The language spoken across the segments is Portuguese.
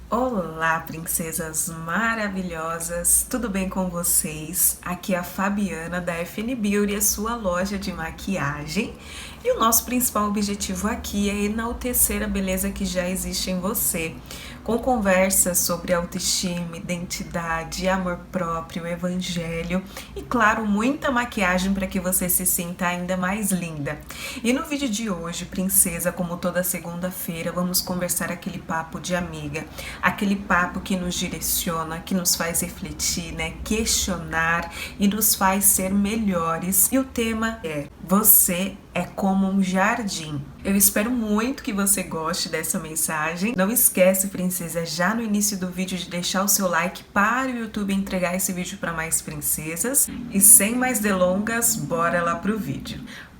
Olá, princesas maravilhosas! Tudo bem com vocês? Aqui é a Fabiana da FN Beauty, a sua loja de maquiagem. E o nosso principal objetivo aqui é enaltecer a beleza que já existe em você, com conversas sobre autoestima, identidade, amor próprio, evangelho e, claro, muita maquiagem para que você se sinta ainda mais linda. E no vídeo de hoje, princesa, como toda segunda-feira, vamos conversar aquele papo de amiga, aquele papo que nos direciona, que nos faz refletir, né, questionar e nos faz ser melhores. E o tema é: você é como um jardim. Eu espero muito que você goste dessa mensagem. Não esquece, princesa, já no início do vídeo de deixar o seu like para o YouTube entregar esse vídeo para mais princesas. E sem mais delongas, bora lá pro vídeo.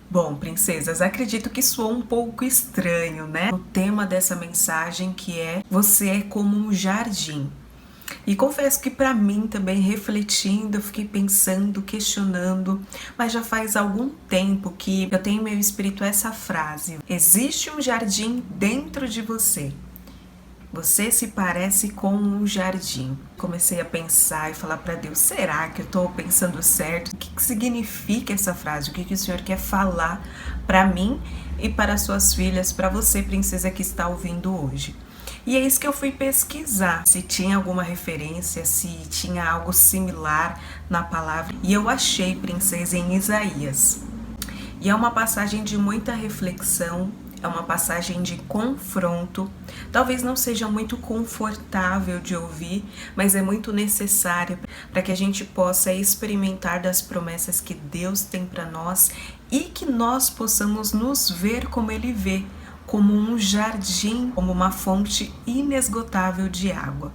Bom, princesas, acredito que soou um pouco estranho, né? O tema dessa mensagem que é: você é como um jardim. E confesso que para mim também, refletindo, eu fiquei pensando, questionando, mas já faz algum tempo que eu tenho em meu espírito essa frase: existe um jardim dentro de você. Você se parece com um jardim. Comecei a pensar e falar para Deus: será que eu estou pensando certo? O que significa essa frase? O que o Senhor quer falar para mim e para suas filhas, para você, princesa, que está ouvindo hoje? E é isso que eu fui pesquisar, se tinha alguma referência, se tinha algo similar na palavra. E eu achei, princesa, em Isaías. E é uma passagem de muita reflexão, é uma passagem de confronto. Talvez não seja muito confortável de ouvir, mas é muito necessária para que a gente possa experimentar das promessas que Deus tem para nós e que nós possamos nos ver como Ele vê, como um jardim, como uma fonte inesgotável de água,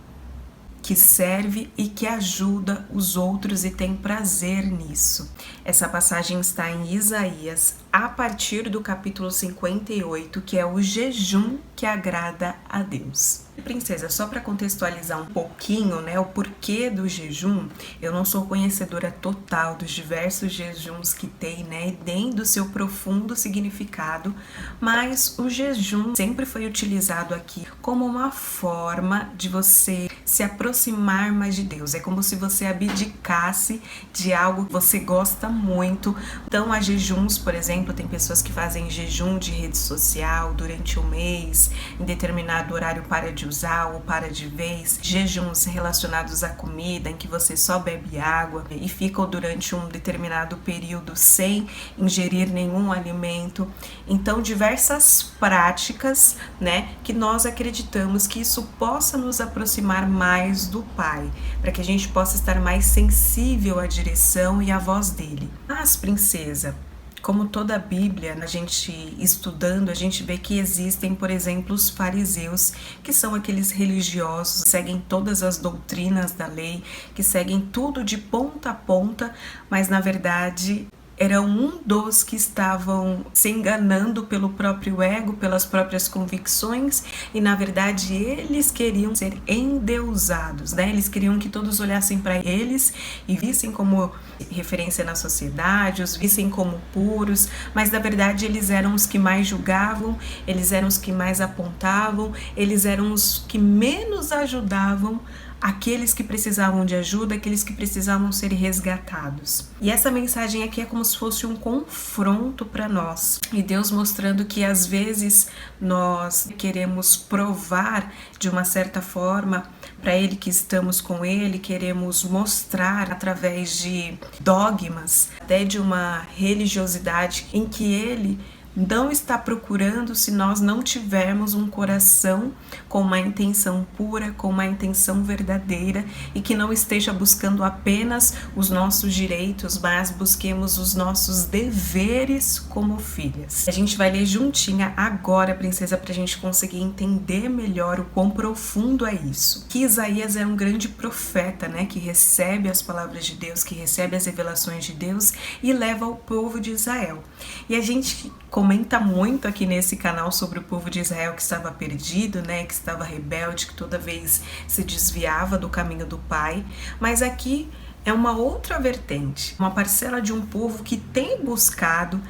que serve e que ajuda os outros e tem prazer nisso. Essa passagem está em Isaías, a partir do capítulo 58, que é o jejum que agrada a Deus. Princesa, só para contextualizar um pouquinho, né, o porquê do jejum, eu não sou conhecedora total dos diversos jejuns que tem, né, e nem do seu profundo significado, mas o jejum sempre foi utilizado aqui como uma forma de você se aproximar mais de Deus. É como se você abdicasse de algo que você gosta muito. Então, há jejuns, por exemplo, tem pessoas que fazem jejum de rede social durante um mês, em determinado horário para de usar ou para de vez, jejuns relacionados à comida, em que você só bebe água e fica durante um determinado período sem ingerir nenhum alimento. Então, diversas práticas, né, que nós acreditamos que isso possa nos aproximar mais do Pai, para que a gente possa estar mais sensível à direção e à voz dele. Mas, princesa, como toda a Bíblia, a gente estudando, a gente vê que existem, por exemplo, os fariseus, que são aqueles religiosos que seguem todas as doutrinas da lei, que seguem tudo de ponta a ponta, mas na verdade eram um dos que estavam se enganando pelo próprio ego, pelas próprias convicções, e na verdade eles queriam ser endeusados, né? Eles queriam que todos olhassem para eles e vissem como referência na sociedade, os vissem como puros, mas na verdade eles eram os que mais julgavam, eles eram os que mais apontavam, eles eram os que menos ajudavam aqueles que precisavam de ajuda, aqueles que precisavam ser resgatados. E essa mensagem aqui é como se fosse um confronto para nós. E Deus mostrando que às vezes nós queremos provar de uma certa forma para Ele que estamos com Ele, queremos mostrar através de dogmas, até de uma religiosidade em que Ele não está procurando se nós não tivermos um coração com uma intenção pura, com uma intenção verdadeira e que não esteja buscando apenas os nossos direitos, mas busquemos os nossos deveres como filhas. A gente vai ler juntinha agora, princesa, para a gente conseguir entender melhor o quão profundo é isso. Que Isaías é um grande profeta, né, que recebe as palavras de Deus, que recebe as revelações de Deus e leva ao povo de Israel. E a gente comenta muito aqui nesse canal sobre o povo de Israel que estava perdido, né, que estava rebelde, que toda vez se desviava do caminho do Pai, mas aqui é uma outra vertente, uma parcela de um povo que tem buscado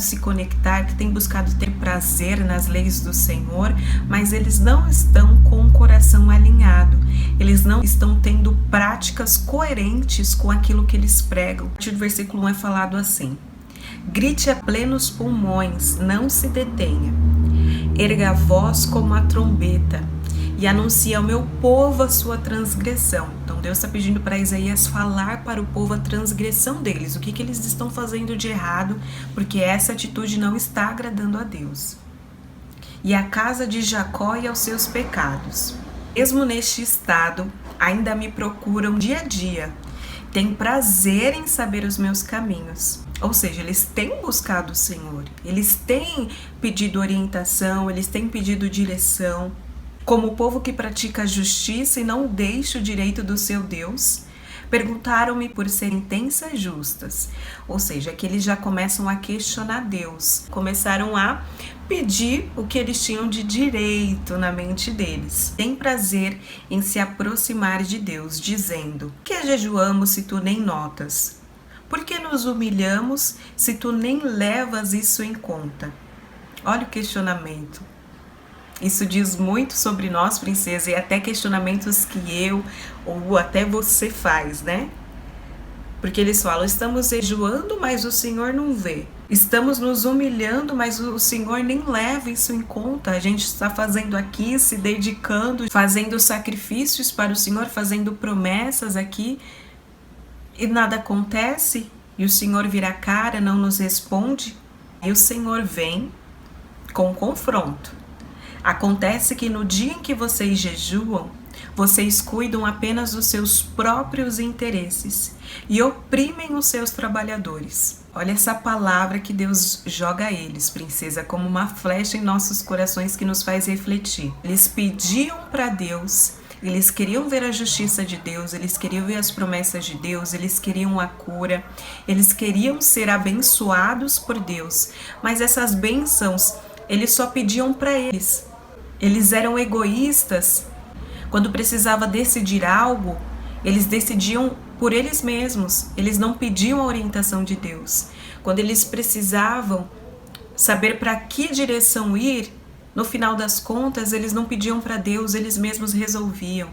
se conectar, que tem buscado ter prazer nas leis do Senhor, mas eles não estão com o coração eles não estão tendo práticas coerentes com aquilo que eles pregam. A partir do versículo 1 é falado assim: grite a plenos pulmões, não se detenha. Erga a voz como a trombeta e anuncie ao meu povo a sua transgressão. Então Deus está pedindo para Isaías falar para o povo a transgressão deles, o que eles estão fazendo de errado, porque essa atitude não está agradando a Deus. E a casa de Jacó e aos seus pecados. Mesmo neste estado, ainda me procuram dia a dia, têm prazer em saber os meus caminhos. Ou seja, eles têm buscado o Senhor, eles têm pedido orientação, eles têm pedido direção. Como o povo que pratica a justiça e não deixa o direito do seu Deus, perguntaram-me por sentenças justas. Ou seja, que eles já começam a questionar Deus, começaram a pedir o que eles tinham de direito na mente deles. Tem prazer em se aproximar de Deus, dizendo: que jejuamos se tu nem notas? Por que nos humilhamos se tu nem levas isso em conta? Olha o questionamento. Isso diz muito sobre nós, princesa, e até questionamentos que eu ou até você faz, né? Porque eles falam: estamos jejuando, mas o Senhor não vê. Estamos nos humilhando, mas o Senhor nem leva isso em conta. A gente está fazendo aqui, se dedicando, fazendo sacrifícios para o Senhor, fazendo promessas aqui, e nada acontece, e o Senhor vira a cara, não nos responde. E o Senhor vem com confronto. Acontece que no dia em que vocês jejuam, vocês cuidam apenas dos seus próprios interesses e oprimem os seus trabalhadores. Olha essa palavra que Deus joga a eles, princesa, como uma flecha em nossos corações que nos faz refletir. Eles pediam para Deus, eles queriam ver a justiça de Deus, eles queriam ver as promessas de Deus, eles queriam a cura, eles queriam ser abençoados por Deus, mas essas bênçãos eles só pediam para eles. Eles eram egoístas. Quando precisava decidir algo, eles decidiam por eles mesmos. Eles não pediam a orientação de Deus. Quando eles precisavam saber para que direção ir, no final das contas, eles não pediam para Deus, eles mesmos resolviam.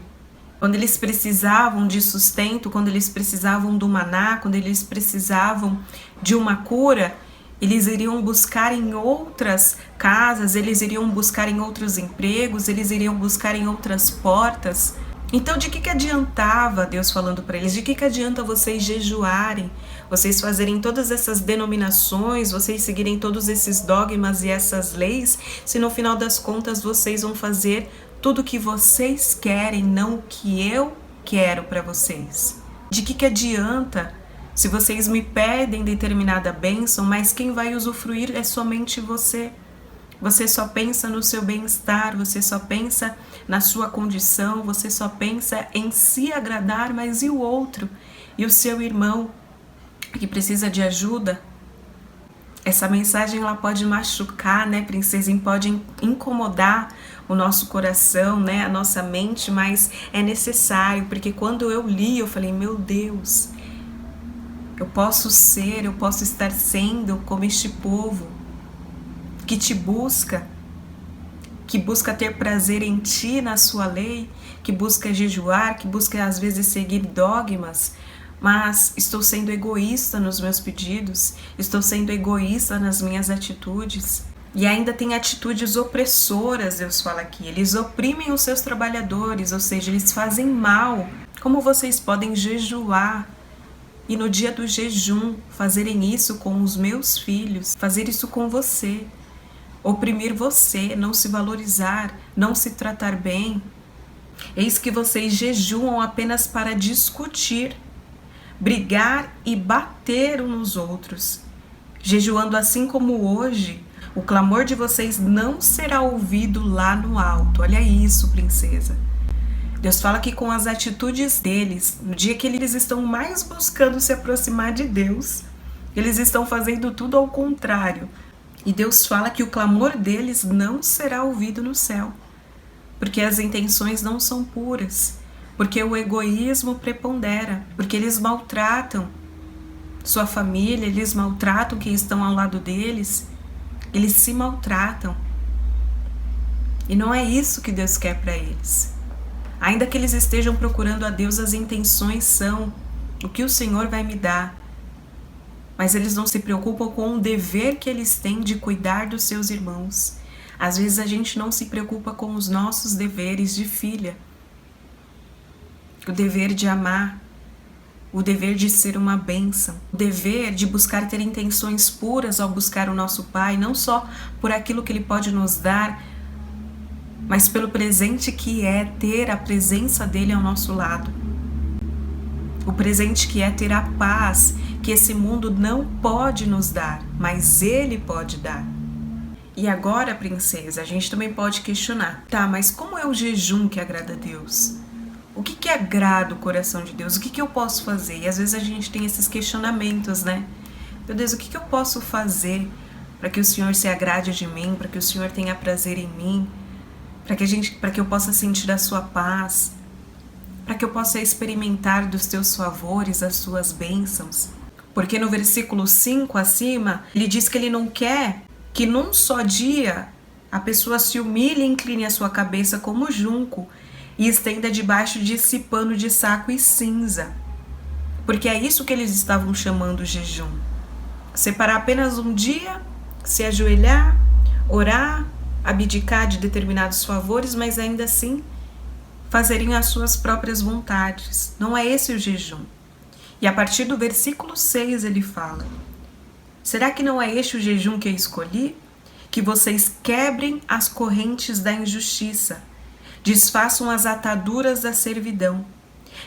Quando eles precisavam de sustento, quando eles precisavam do maná, quando eles precisavam de uma cura, eles iriam buscar em outras casas, eles iriam buscar em outros empregos, eles iriam buscar em outras portas. Então, de que adiantava Deus falando para eles? De que adianta vocês jejuarem, vocês fazerem todas essas denominações, vocês seguirem todos esses dogmas e essas leis, se no final das contas vocês vão fazer tudo o que vocês querem, não o que eu quero para vocês? De que adianta se vocês me pedem determinada bênção, mas quem vai usufruir é somente você? Você só pensa no seu bem-estar, você só pensa na sua condição, você só pensa em se agradar, mas e o outro? E o seu irmão que precisa de ajuda? Essa mensagem ela pode machucar, né, princesa? Pode incomodar o nosso coração, né, a nossa mente, mas é necessário, porque quando eu li, eu falei: meu Deus, eu posso estar sendo como este povo que te busca, que busca ter prazer em ti, na sua lei, que busca jejuar, que busca às vezes seguir dogmas, mas estou sendo egoísta nos meus pedidos, estou sendo egoísta nas minhas atitudes. E ainda tem atitudes opressoras, Deus fala aqui, eles oprimem os seus trabalhadores, ou seja, eles fazem mal. Como vocês podem jejuar e no dia do jejum fazerem isso com os meus filhos, fazer isso com você, oprimir você, não se valorizar, não se tratar bem? Eis que vocês jejuam apenas para discutir, brigar e bater uns nos outros. Jejuando assim como hoje, o clamor de vocês não será ouvido lá no alto. Olha isso, princesa. Deus fala que com as atitudes deles, no dia que eles estão mais buscando se aproximar de Deus, eles estão fazendo tudo ao contrário. E Deus fala que o clamor deles não será ouvido no céu, porque as intenções não são puras, porque o egoísmo prepondera, porque eles maltratam sua família, eles maltratam quem estão ao lado deles, eles se maltratam. E não é isso que Deus quer para eles. Ainda que eles estejam procurando a Deus, as intenções são o que o Senhor vai me dar. Mas eles não se preocupam com o dever que eles têm de cuidar dos seus irmãos. Às vezes a gente não se preocupa com os nossos deveres de filha. O dever de amar, o dever de ser uma bênção, o dever de buscar ter intenções puras ao buscar o nosso Pai, não só por aquilo que Ele pode nos dar, mas pelo presente que é ter a presença dEle ao nosso lado. O presente que é ter a paz que esse mundo não pode nos dar, mas Ele pode dar. E agora, princesa, a gente também pode questionar, tá, mas como é o jejum que agrada a Deus? O que agrada o coração de Deus? O que eu posso fazer? E às vezes a gente tem esses questionamentos, né? Meu Deus, o que eu posso fazer para que o Senhor se agrade de mim, para que o Senhor tenha prazer em mim, para que eu possa sentir a sua paz, para que eu possa experimentar dos teus favores, as suas bênçãos? Porque no versículo 5 acima, ele diz que ele não quer que num só dia a pessoa se humilhe e incline a sua cabeça como junco e estenda debaixo de esse pano de saco e cinza. Porque é isso que eles estavam chamando jejum. Separar apenas um dia, se ajoelhar, orar, abdicar de determinados favores, mas ainda assim fazerem as suas próprias vontades. Não é esse o jejum. E a partir do versículo 6 ele fala: será que não é este o jejum que eu escolhi? Que vocês quebrem as correntes da injustiça, desfaçam as ataduras da servidão,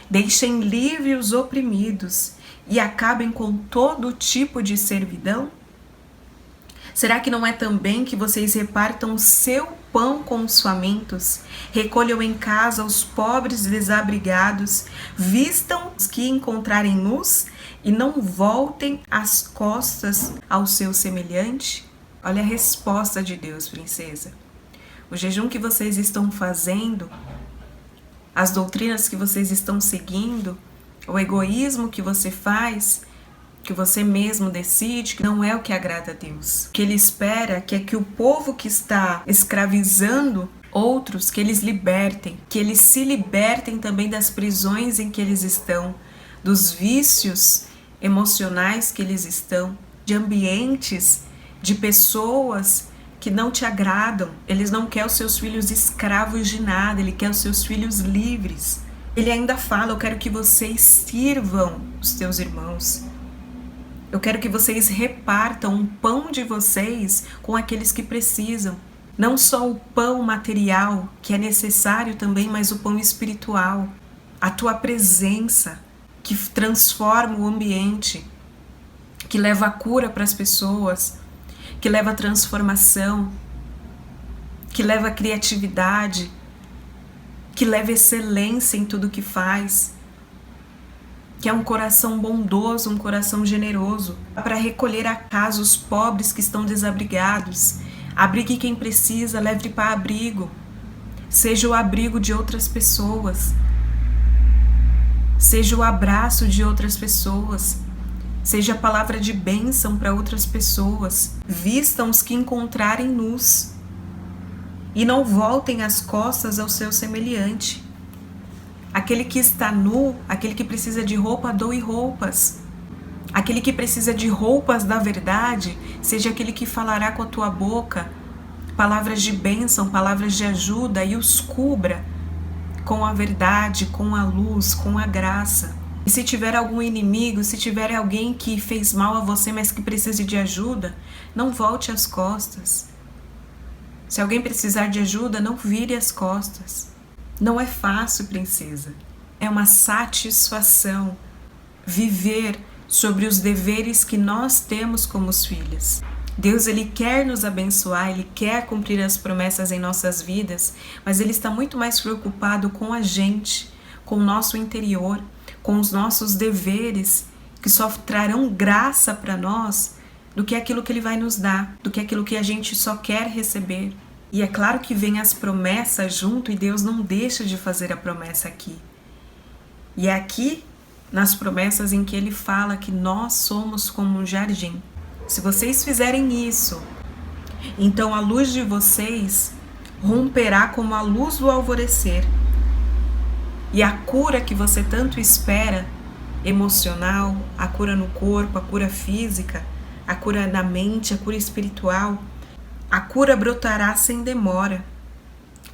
deixem livre os oprimidos e acabem com todo tipo de servidão? Será que não é também que vocês repartam o seu pão com os famintos, recolham em casa os pobres e desabrigados, vistam os que encontrarem nus e não voltem as costas ao seu semelhante? Olha a resposta de Deus, princesa. O jejum que vocês estão fazendo, as doutrinas que vocês estão seguindo, o egoísmo que você faz, que você mesmo decide, que não é o que agrada a Deus. O que Ele espera é que o povo que está escravizando outros, que eles libertem, que eles se libertem também das prisões em que eles estão, dos vícios emocionais que eles estão, de ambientes, de pessoas que não te agradam. Eles não querem os seus filhos escravos de nada, Ele quer os seus filhos livres. Ele ainda fala: eu quero que vocês sirvam os teus irmãos. Eu quero que vocês repartam o pão de vocês com aqueles que precisam. Não só o pão material, que é necessário também, mas o pão espiritual. A tua presença, que transforma o ambiente, que leva a cura para as pessoas, que leva a transformação, que leva a criatividade, que leva excelência em tudo que faz, que é um coração bondoso, um coração generoso, para recolher a casa os pobres que estão desabrigados, abrigue quem precisa, leve para abrigo, seja o abrigo de outras pessoas, seja o abraço de outras pessoas, seja a palavra de bênção para outras pessoas. Vistam os que encontrarem nus e não voltem as costas ao seu semelhante. Aquele que está nu, aquele que precisa de roupa, doe roupas. Aquele que precisa de roupas da verdade, seja aquele que falará com a tua boca palavras de bênção, palavras de ajuda, e os cubra com a verdade, com a luz, com a graça. E se tiver algum inimigo, se tiver alguém que fez mal a você, mas que precise de ajuda, não volte as costas. Se alguém precisar de ajuda, não vire as costas. Não é fácil, princesa. É uma satisfação viver sobre os deveres que nós temos como filhas. Deus, Ele quer nos abençoar, Ele quer cumprir as promessas em nossas vidas, mas Ele está muito mais preocupado com a gente, com o nosso interior, com os nossos deveres, que só trarão graça para nós, do que aquilo que Ele vai nos dar, do que aquilo que a gente só quer receber. E é claro que vem as promessas junto, e Deus não deixa de fazer a promessa aqui. E é aqui, nas promessas, em que Ele fala que nós somos como um jardim. Se vocês fizerem isso, então a luz de vocês romperá como a luz do alvorecer, E a cura que você tanto espera, emocional, a cura no corpo, a cura física, a cura na mente, a cura espiritual, a cura brotará sem demora.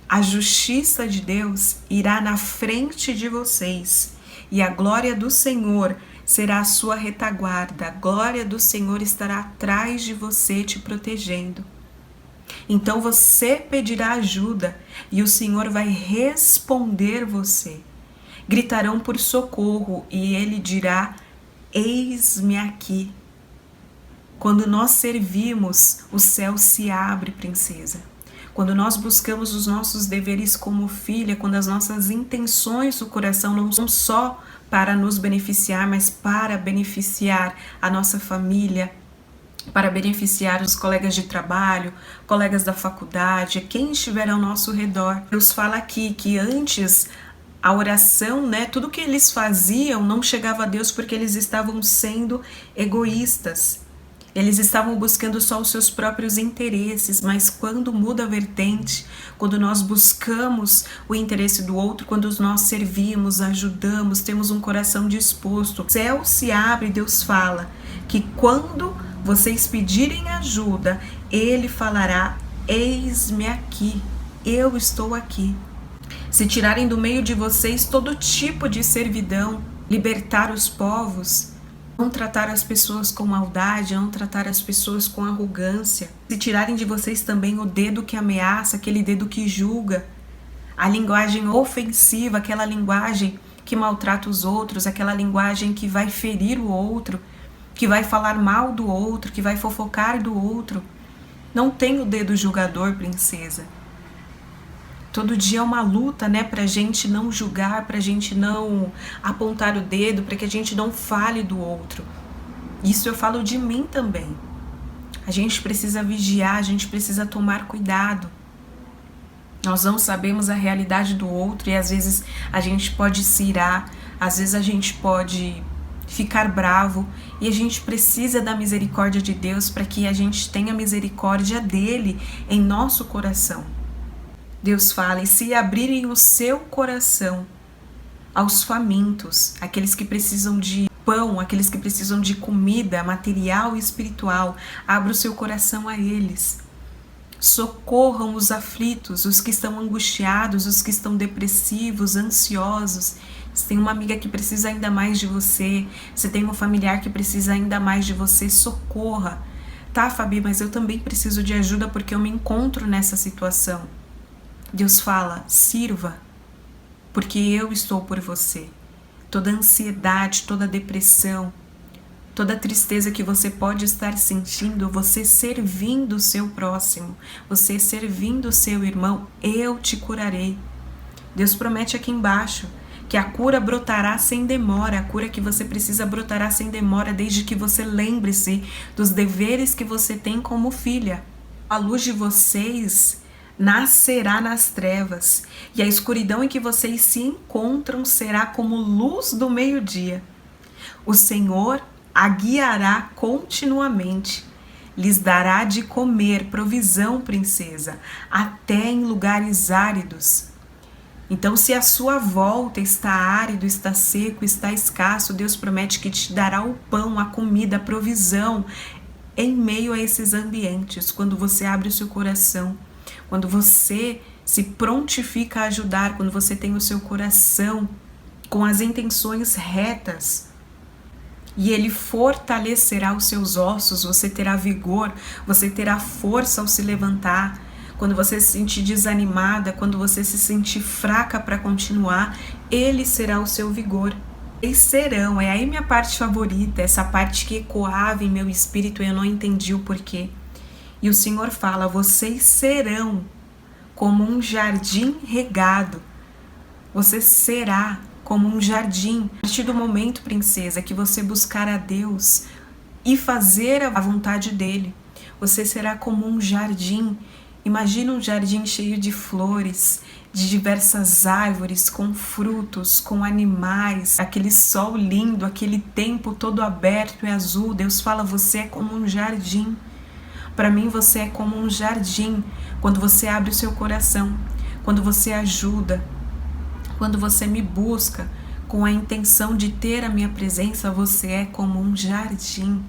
A justiça de Deus irá na frente de vocês e a glória do Senhor será a sua retaguarda. A glória do Senhor estará atrás de você, te protegendo. Então você pedirá ajuda e o Senhor vai responder você. Gritarão por socorro e ele dirá: eis-me aqui. Quando nós servimos, o céu se abre, princesa. Quando nós buscamos os nossos deveres como filha, quando as nossas intenções do coração não são só para nos beneficiar, mas para beneficiar a nossa família, para beneficiar os colegas de trabalho, colegas da faculdade, quem estiver ao nosso redor. Deus fala aqui que antes a oração, tudo que eles faziam não chegava a Deus porque eles estavam sendo egoístas. Eles estavam buscando só os seus próprios interesses, mas quando muda a vertente, quando nós buscamos o interesse do outro, quando nós servimos, ajudamos, temos um coração disposto, o céu se abre e Deus fala que quando vocês pedirem ajuda, Ele falará: eis-me aqui, eu estou aqui. Se tirarem do meio de vocês todo tipo de servidão, libertar os povos, não tratar as pessoas com maldade, não tratar as pessoas com arrogância. Se tirarem de vocês também o dedo que ameaça, aquele dedo que julga, a linguagem ofensiva, aquela linguagem que maltrata os outros, aquela linguagem que vai ferir o outro, que vai falar mal do outro, que vai fofocar do outro. Não tem o dedo julgador, princesa. Todo dia é uma luta, pra gente não julgar, pra gente não apontar o dedo, pra que a gente não fale do outro. Isso eu falo de mim também. A gente precisa vigiar, a gente precisa tomar cuidado. Nós não sabemos a realidade do outro e às vezes a gente pode se irar, às vezes a gente pode ficar bravo e a gente precisa da misericórdia de Deus para que a gente tenha misericórdia dele em nosso coração. Deus fala: e se abrirem o seu coração aos famintos, aqueles que precisam de pão, aqueles que precisam de comida material e espiritual, abra o seu coração a eles. Socorram os aflitos, os que estão angustiados, os que estão depressivos, ansiosos. Se tem uma amiga que precisa ainda mais de você, se tem um familiar que precisa ainda mais de você, socorra. Tá, Fabi, mas eu também preciso de ajuda porque eu me encontro nessa situação. Deus fala: sirva, porque eu estou por você. Toda ansiedade, toda depressão, toda tristeza que você pode estar sentindo, você servindo o seu próximo, você servindo o seu irmão, eu te curarei. Deus promete aqui embaixo que a cura brotará sem demora, a cura que você precisa brotará sem demora, desde que você lembre-se dos deveres que você tem como filha. A luz de vocês nascerá nas trevas, e a escuridão em que vocês se encontram será como luz do meio-dia. O Senhor a guiará continuamente, lhes dará de comer, provisão, princesa, até em lugares áridos. Então, se a sua volta está árido, está seco, está escasso, Deus promete que te dará o pão, a comida, a provisão em meio a esses ambientes, quando você abre o seu coração. Quando você se prontifica a ajudar, quando você tem o seu coração com as intenções retas, e ele fortalecerá os seus ossos, você terá vigor, você terá força ao se levantar. Quando você se sentir desanimada, quando você se sentir fraca para continuar, ele será o seu vigor. Eles serão, é aí minha parte favorita, essa parte que ecoava em meu espírito e eu não entendi o porquê. E o Senhor fala: vocês serão como um jardim regado. Você será como um jardim. A partir do momento, princesa, que você buscar a Deus e fazer a vontade dele, você será como um jardim. Imagina um jardim cheio de flores, de diversas árvores, com frutos, com animais, aquele sol lindo, aquele tempo todo aberto e azul. Deus fala: você é como um jardim. Para mim, você é como um jardim, quando você abre o seu coração, quando você ajuda, Quando você me busca com a intenção de ter a minha presença, você é como um jardim.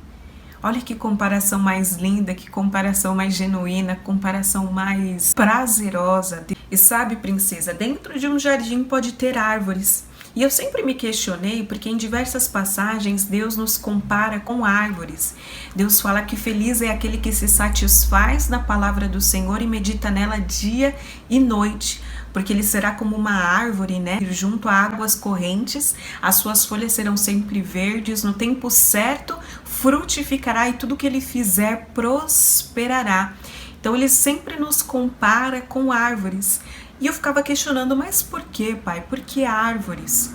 Olha que comparação mais linda, que comparação mais genuína, comparação mais prazerosa. E sabe, princesa, dentro de um jardim pode ter árvores. E eu sempre me questionei porque em diversas passagens Deus nos compara com árvores. Deus fala que feliz é aquele que se satisfaz na palavra do Senhor e medita nela dia e noite. Porque ele será como uma árvore, né? Junto a águas correntes, as suas folhas serão sempre verdes, no tempo certo frutificará e tudo que ele fizer prosperará. Então ele sempre nos compara com árvores. E eu ficava questionando, mas por que, pai? Por que árvores?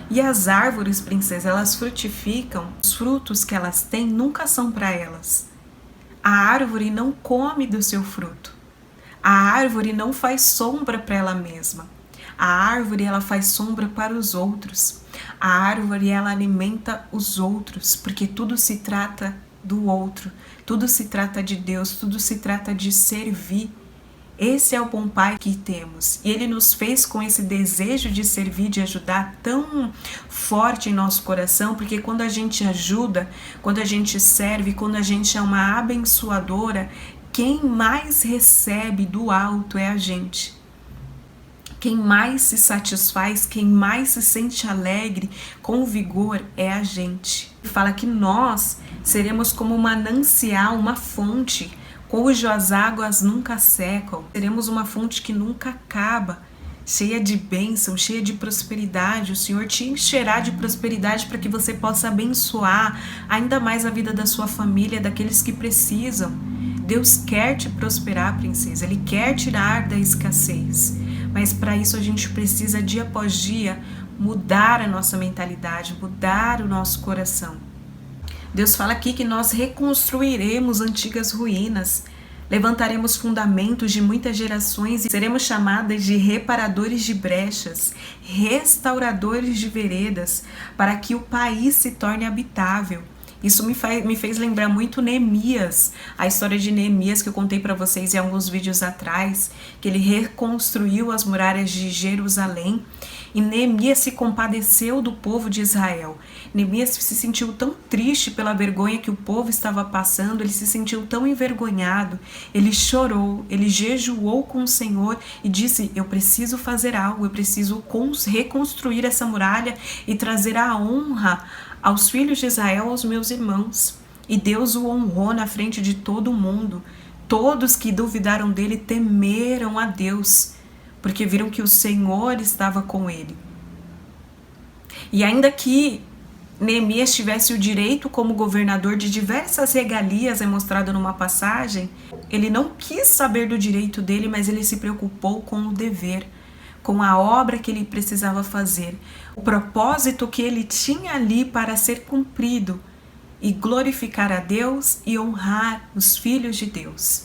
E as árvores, princesa, elas frutificam, os frutos que elas têm nunca são para elas. A árvore não come do seu fruto. A árvore não faz sombra para ela mesma. A árvore, ela faz sombra para os outros. A árvore, ela alimenta os outros, porque tudo se trata do outro, tudo se trata de Deus, tudo se trata de servir. Esse é o bom pai que temos. E ele nos fez com esse desejo de servir, de ajudar tão forte em nosso coração, porque quando a gente ajuda, quando a gente serve, quando a gente é uma abençoadora, quem mais recebe do alto é a gente. Quem mais se satisfaz, quem mais se sente alegre, com vigor, é a gente. Ele fala que nós seremos como um manancial, uma fonte, cujas águas nunca secam. Seremos uma fonte que nunca acaba, cheia de bênção, cheia de prosperidade. O Senhor te encherá de prosperidade para que você possa abençoar ainda mais a vida da sua família, daqueles que precisam. Deus quer te prosperar, princesa. Ele quer tirar da escassez. Mas para isso a gente precisa, dia após dia, mudar a nossa mentalidade, mudar o nosso coração. Deus fala aqui que nós reconstruiremos antigas ruínas, levantaremos fundamentos de muitas gerações e seremos chamadas de reparadores de brechas, restauradores de veredas, para que o país se torne habitável. Isso me fez lembrar muito Neemias, a história de Neemias que eu contei para vocês em alguns vídeos atrás, que ele reconstruiu as muralhas de Jerusalém. E Neemias se compadeceu do povo de Israel. Neemias se sentiu tão triste pela vergonha que o povo estava passando, ele se sentiu tão envergonhado, ele chorou, ele jejuou com o Senhor e disse: eu preciso fazer algo, eu preciso reconstruir essa muralha e trazer a honra aos filhos de Israel, aos meus irmãos. E Deus o honrou na frente de todo mundo. Todos que duvidaram dele temeram a Deus, porque viram que o Senhor estava com ele. E ainda que Neemias tivesse o direito como governador de diversas regalias, é mostrado numa passagem, ele não quis saber do direito dele, mas ele se preocupou com o dever, com a obra que ele precisava fazer, o propósito que ele tinha ali para ser cumprido e glorificar a Deus e honrar os filhos de Deus.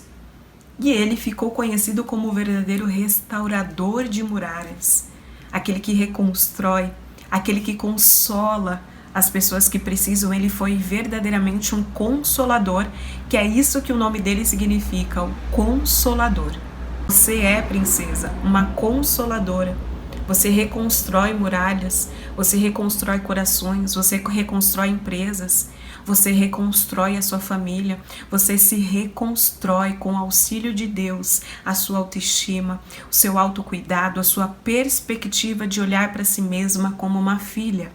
E ele ficou conhecido como o verdadeiro restaurador de muralhas, aquele que reconstrói, aquele que consola as pessoas que precisam. Ele foi verdadeiramente um consolador, que é isso que o nome dele significa, o Consolador. Você é, princesa, uma consoladora. Você reconstrói muralhas, você reconstrói corações, você reconstrói empresas, você reconstrói a sua família, você se reconstrói com o auxílio de Deus, a sua autoestima, o seu autocuidado, a sua perspectiva de olhar para si mesma como uma filha.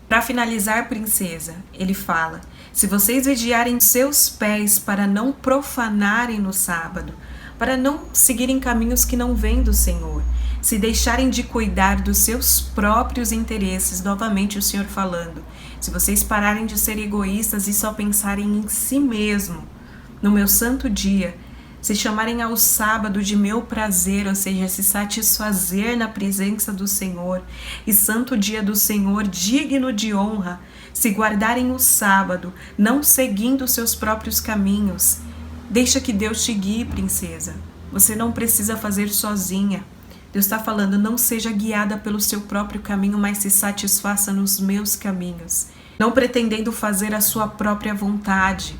Para finalizar, princesa, ele fala: se vocês vigiarem seus pés para não profanarem no sábado, para não seguirem caminhos que não vêm do Senhor, se deixarem de cuidar dos seus próprios interesses, novamente o Senhor falando, se vocês pararem de ser egoístas e só pensarem em si mesmo, no meu santo dia, se chamarem ao sábado de meu prazer, ou seja, se satisfazer na presença do Senhor, e santo dia do Senhor digno de honra, se guardarem o sábado, não seguindo os seus próprios caminhos, deixa que Deus te guie, princesa. Você não precisa fazer sozinha. Deus está falando: não seja guiada pelo seu próprio caminho, mas se satisfaça nos meus caminhos. Não pretendendo fazer a sua própria vontade.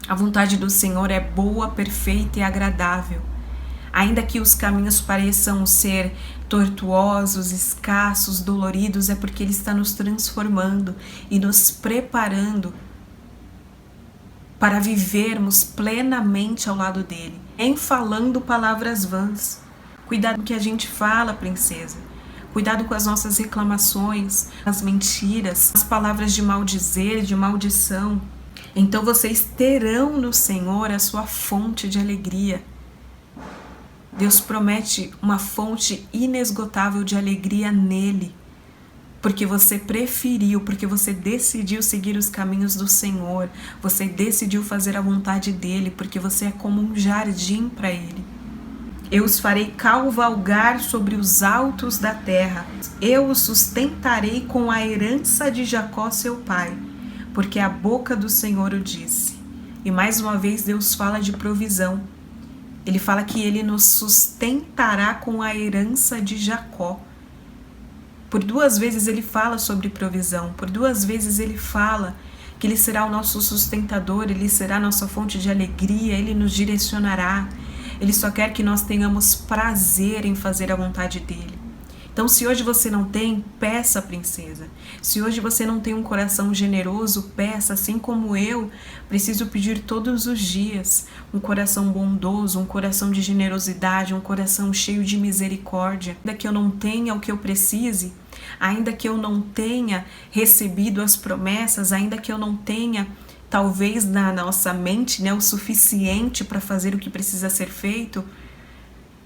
A vontade do Senhor é boa, perfeita e agradável. Ainda que os caminhos pareçam ser tortuosos, escassos, doloridos, é porque Ele está nos transformando e nos preparando para vivermos plenamente ao lado dele, em falando palavras vãs. Cuidado com o que a gente fala, princesa. Cuidado com as nossas reclamações, as mentiras, as palavras de maldizer, de maldição. Então vocês terão no Senhor a sua fonte de alegria. Deus promete uma fonte inesgotável de alegria nele, porque você preferiu, porque você decidiu seguir os caminhos do Senhor, você decidiu fazer a vontade dele, porque você é como um jardim para ele. Eu os farei cavalgar sobre os altos da terra, eu os sustentarei com a herança de Jacó seu pai, porque a boca do Senhor o disse. E mais uma vez Deus fala de provisão. Ele fala que ele nos sustentará com a herança de Jacó. Por 2 vezes ele fala sobre provisão, por 2 vezes ele fala que ele será o nosso sustentador, ele será a nossa fonte de alegria, ele nos direcionará. Ele só quer que nós tenhamos prazer em fazer a vontade dele. Então, se hoje você não tem, peça, princesa. Se hoje você não tem um coração generoso, peça, assim como eu preciso pedir todos os dias. Um coração bondoso, um coração de generosidade, um coração cheio de misericórdia. Ainda que eu não tenha o que eu precise, ainda que eu não tenha recebido as promessas, ainda que eu não tenha, talvez na nossa mente, o suficiente para fazer o que precisa ser feito,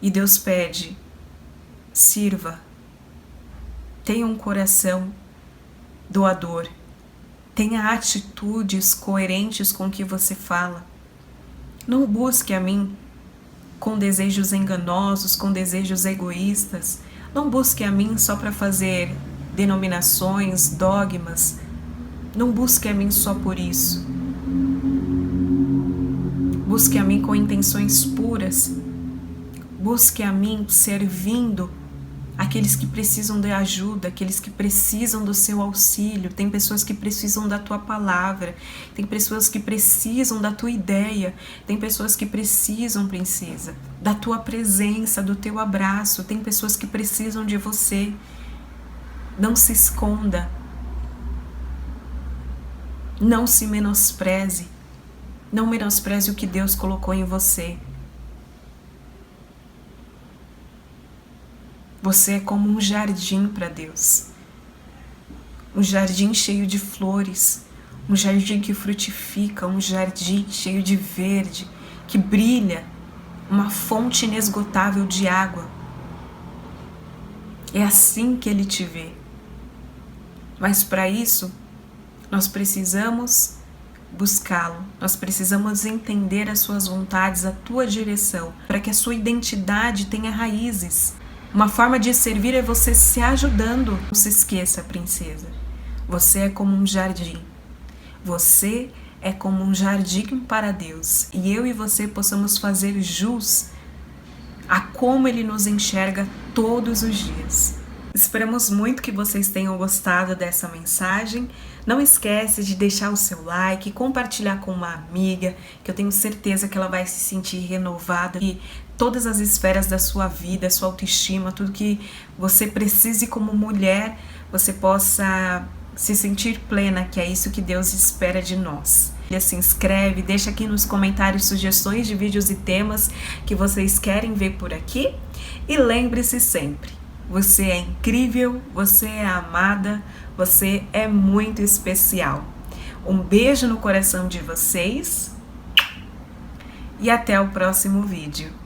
e Deus pede, sirva. Tenha um coração doador. Tenha atitudes coerentes com o que você fala. Não busque a mim com desejos enganosos, com desejos egoístas. Não busque a mim só para fazer denominações, dogmas. Não busque a mim só por isso. Busque a mim com intenções puras. Busque a mim servindo aqueles que precisam de ajuda, aqueles que precisam do seu auxílio. Tem pessoas que precisam da tua palavra, tem pessoas que precisam da tua ideia, tem pessoas que precisam, princesa, da tua presença, do teu abraço, tem pessoas que precisam de você. Não se esconda, não se menospreze, não menospreze o que Deus colocou em você. Você é como um jardim para Deus, um jardim cheio de flores, um jardim que frutifica, um jardim cheio de verde, que brilha, uma fonte inesgotável de água. É assim que Ele te vê. Mas para isso, nós precisamos buscá-lo, nós precisamos entender as suas vontades, a tua direção, para que a sua identidade tenha raízes. Uma forma de servir é você se ajudando. Não se esqueça, princesa. Você é como um jardim. Você é como um jardim para Deus. E eu e você possamos fazer jus a como Ele nos enxerga todos os dias. Esperamos muito que vocês tenham gostado dessa mensagem. Não esquece de deixar o seu like, compartilhar com uma amiga, que eu tenho certeza que ela vai se sentir renovada e todas as esferas da sua vida, sua autoestima, tudo que você precise como mulher, você possa se sentir plena, que é isso que Deus espera de nós. Se inscreve, deixa aqui nos comentários sugestões de vídeos e temas que vocês querem ver por aqui. E lembre-se sempre, você é incrível, você é amada, você é muito especial. Um beijo no coração de vocês e até o próximo vídeo.